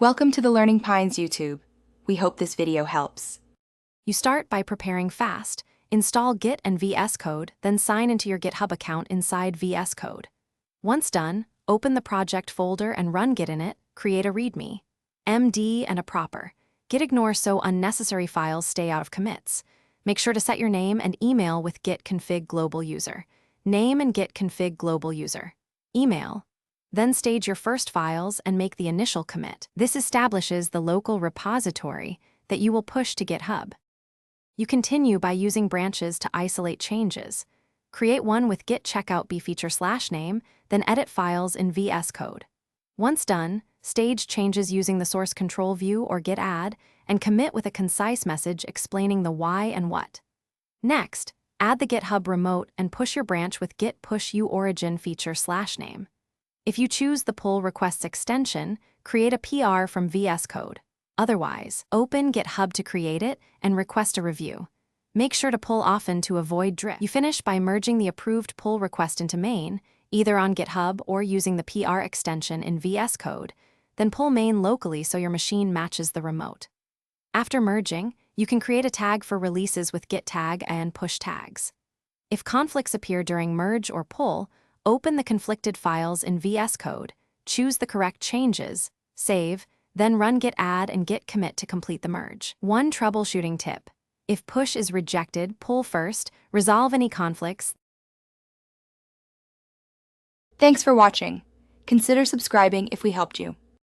Welcome to the Learning Pines YouTube. We hope this video helps. You start by preparing fast, install Git and VS Code, then sign into your GitHub account inside VS Code. Once done, open the project folder and run Git in it, create a README, MD, and a proper. Git ignore so unnecessary files stay out of commits. Make sure to set your name and email with git config global user. Name and git config global user. Email. Then stage your first files and make the initial commit. This establishes the local repository that you will push to GitHub. You continue by using branches to isolate changes. Create one with git checkout bfeature/name, then edit files in VS Code. Once done, stage changes using the source control view or git add, and commit with a concise message explaining the why and what. Next, add the GitHub remote and push your branch with git push uorigin feature/name. If you choose the pull requests extension, create a PR from VS Code. Otherwise, open GitHub to create it and request a review. Make sure to pull often to avoid drift. You finish by merging the approved pull request into main, either on GitHub or using the PR extension in VS Code, then pull main locally so your machine matches the remote. After merging, you can create a tag for releases with git tag and push tags. If conflicts appear during merge or pull, open the conflicted files in VS Code, choose the correct changes, save, then run git add and git commit to complete the merge. One troubleshooting tip: if push is rejected, pull first, resolve any conflicts. Thanks for watching. Consider subscribing if we helped you.